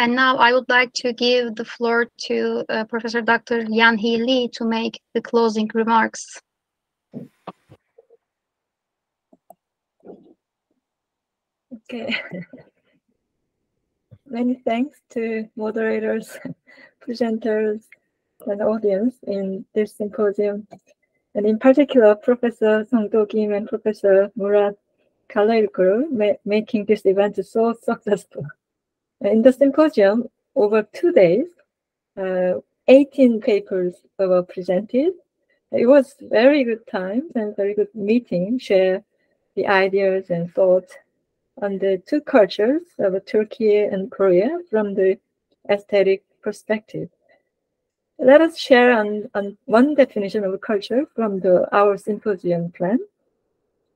And now I would like to give the floor to Professor Dr. Yan-Hee Lee to make the closing remarks. Okay. Many thanks to moderators, presenters, and audience in this symposium, and in particular, Professor Song-Do Kim and Professor Murat Kalailkuru making this event so successful. In the symposium, over 2 days, 18 papers were presented. It was very good time and very good meeting, share the ideas and thoughts on the two cultures of Turkey and Korea from the aesthetic perspective. Let us share on one definition of culture from our symposium plan.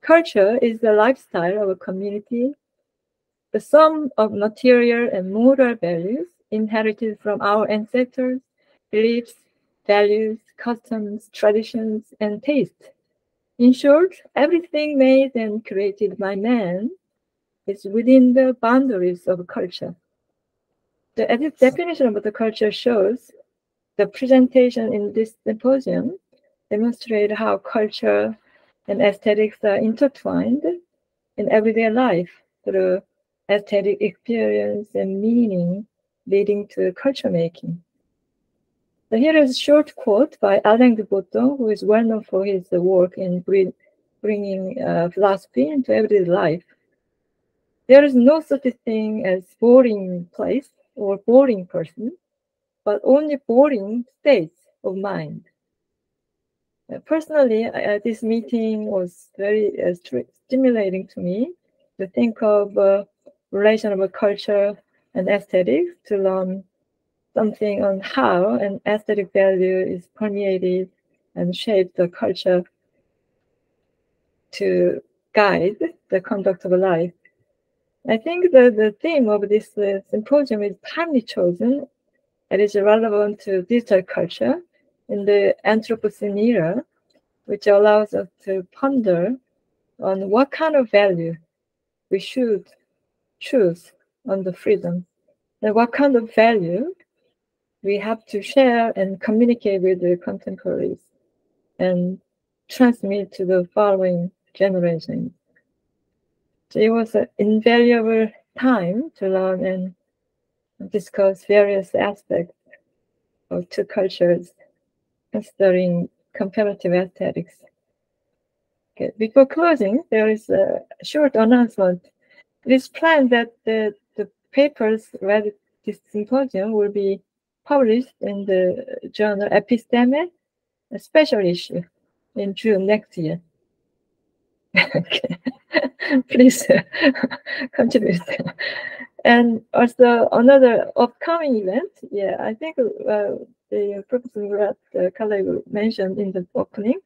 Culture is the lifestyle of a community, the sum of material and moral values inherited from our ancestors, beliefs, values, customs, traditions, and taste. In short, everything made and created by man is within the boundaries of culture. The definition of the culture shows the presentation in this symposium demonstrate how culture and aesthetics are intertwined in everyday life through aesthetic experience and meaning leading to culture making. So here is a short quote by Alain de Botton, who is well known for his work in bringing philosophy into everyday life. There is no such a thing as boring place or boring person, but only boring states of mind. Personally, this meeting was very stimulating to me to think of relation of culture and aesthetics, to learn something on how an aesthetic value is permeated and shaped the culture to guide the conduct of life. I think the theme of this symposium is timely chosen. It is relevant to digital culture in the Anthropocene era, which allows us to ponder on what kind of value we should choose on the freedom, and what kind of value we have to share and communicate with the contemporaries and transmit to the following generations. So it was an invaluable time to learn and discuss various aspects of two cultures, considering comparative aesthetics. Okay. Before closing, there is a short announcement. It is planned that the papers read at this symposium will be published in the journal Episteme, a special issue in June next year. Okay. Please contribute. And also another upcoming event, I think the Professor Murat Kalailkuru mentioned in the opening,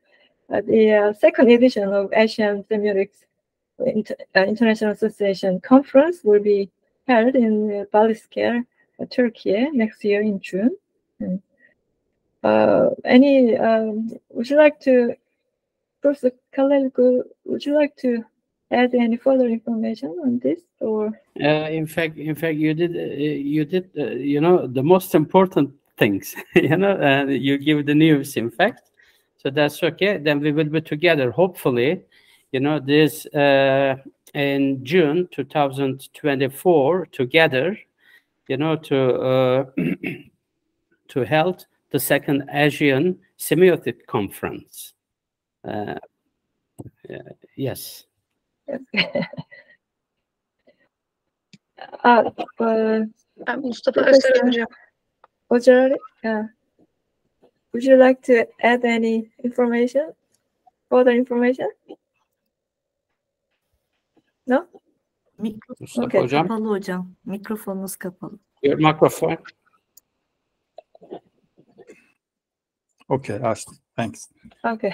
the second edition of Asian Semiotics International Association Conference will be held in Balisker, Turkey, next year in June. Would you like to, Professor Kalailkuru, would you like to add any further information on this, or? In fact, you did, the most important things. You give the news. In fact, so that's okay. Then we will be together. Hopefully, this in June 2024 together. To hold the second Asian Semiotic Conference. Yes. Mustafa Öztürk. Would you like to add any information? Further information? No? Mustafa Hocam. Kapalı hocam. Mikrofonunuz kapalı. Your microphone. Okay, Ashley, thanks. Okay.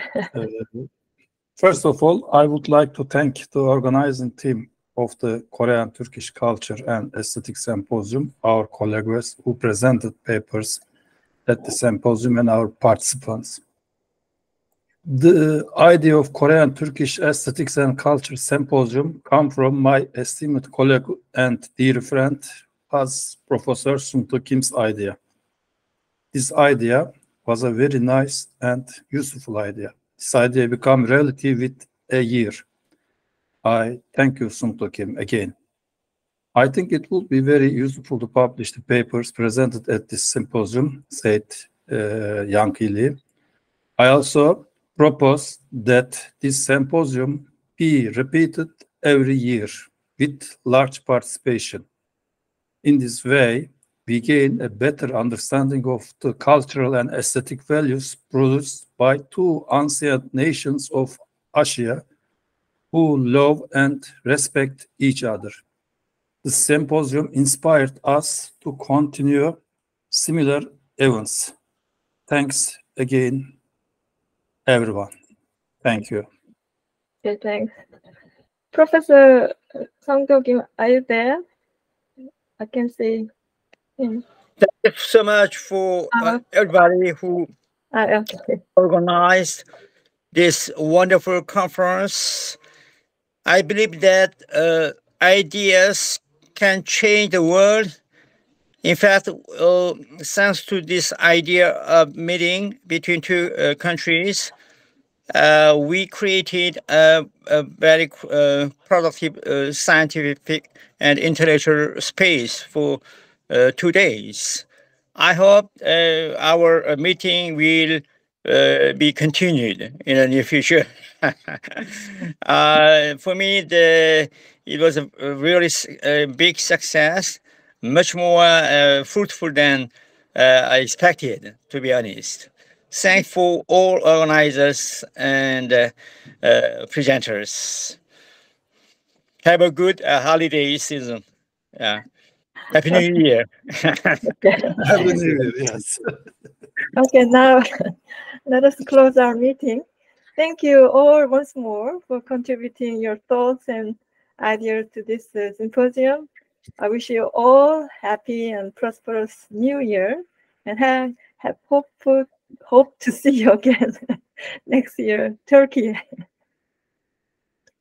First of all, I would like to thank the organizing team of the Korean Turkish Culture and Aesthetic Symposium, our colleagues who presented papers at the symposium, and our participants. The idea of Korean Turkish Aesthetics and Culture Symposium come from my esteemed colleague and dear friend, was Professor Sunto Kim's idea. This idea was a very nice and useful idea. This idea became reality with a year. I thank you, Sunto Kim, again. I think it will be very useful to publish the papers presented at this symposium, said Yang Lee. I also propose that this symposium be repeated every year with large participation. In this way, we gain a better understanding of the cultural and aesthetic values produced by two ancient nations of Asia who love and respect each other. The symposium inspired us to continue similar events. Thanks again, everyone. Thank you. Okay, thanks. Professor Song Do-kim, are you there? I can see him. Thank you so much for everybody who Okay. organized this wonderful conference. I believe that ideas can change the world. In fact, thanks to this idea of meeting between two countries, we created a very productive scientific and intellectual space for 2 days. I hope our meeting will be continued in the near future. For me, it was a really big success, much more fruitful than I expected, to be honest. Thank for all organizers and presenters. Have a good holiday season. Yeah. Happy New Year. Happy New Year, yes. Okay, now let us close our meeting. Thank you all once more for contributing your thoughts and ideas to this symposium. I wish you all happy and prosperous New Year, and have hope to see you again next year, Turkey.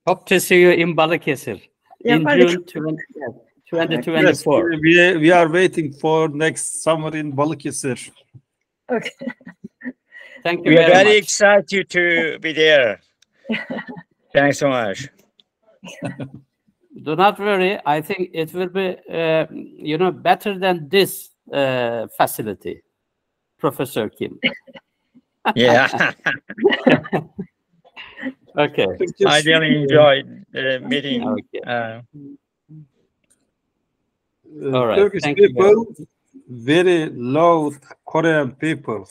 Hope to see you in Balıkesir in June 2024. Yes, we are waiting for next summer in Balıkesir. Okay. Thank you We are very very much. excited to be there. Thanks so much. Do not worry. I think it will be, better than this facility, Professor Kim. Yeah. Okay. I really enjoyed the meeting. Okay. All right. Turkish Thank you. people very love Korean people.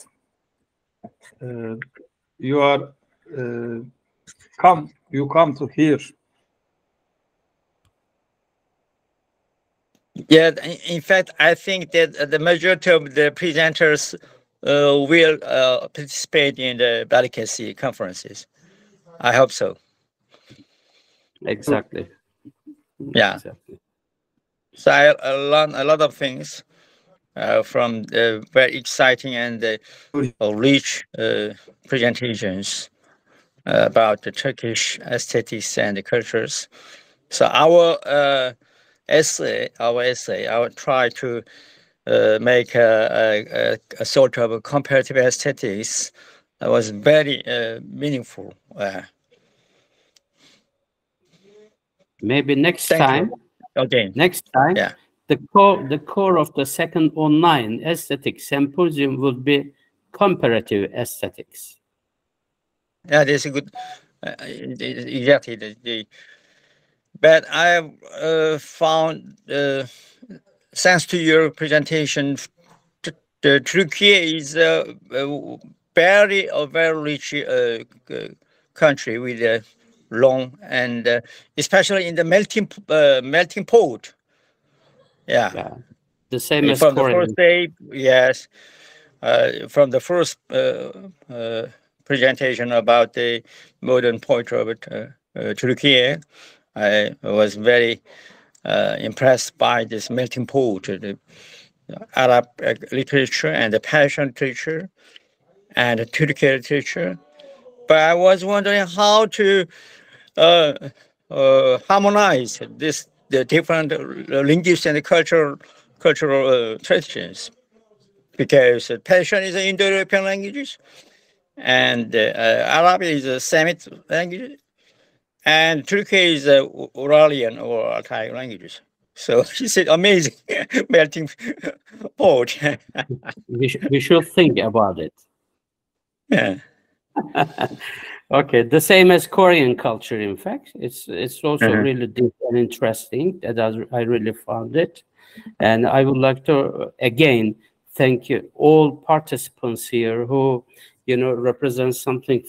You come to hear. Yeah, in fact, I think that the majority of the presenters will participate in the Balıkesir conferences. I hope so. Exactly. Yeah. Exactly. So I learned a lot of things from the very exciting and rich presentations about the Turkish aesthetics and the cultures. So our essay, I will try to make a sort of a comparative aesthetics that was very meaningful. Maybe next Thank time. you. Okay. Next time. Yeah. The core of the second online aesthetic symposium will be comparative aesthetics. Yeah, that's a good. Exactly. But I found, thanks to your presentation, the Turkey is a very rich country with a long and especially in the melting pot. Yeah. The same as from Korea. the first day, yes. From the first presentation about the modern poetry of Turkey, I was very impressed by this melting pot, the Arab literature and the Persian literature and the Turkish literature. But I was wondering how to harmonize the different linguistic and cultural traditions, because Persian is an Indo-European language, and Arabic is a Semitic language, and Turkey is Uralian or Altai languages. So it's an amazing melting pot. We should think about it. Yeah. Okay, the same as Korean culture, in fact. It's also really deep and interesting. I really found it. And I would like to, again, thank you, all participants here who, represent something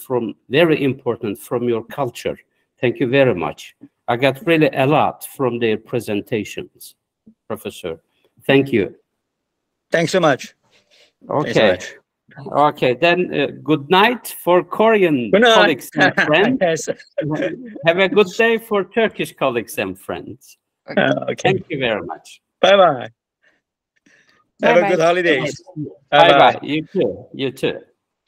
very important from your culture. Thank you very much. I got really a lot from their presentations, Professor. Thank you. Thanks so much. Okay. Thanks so much. Okay, then good night for Korean colleagues and friends. Yes. Have a good day for Turkish colleagues and friends. Okay. Thank you very much. Bye-bye. Have a Bye-bye. good holidays. Bye-bye. You too. You too.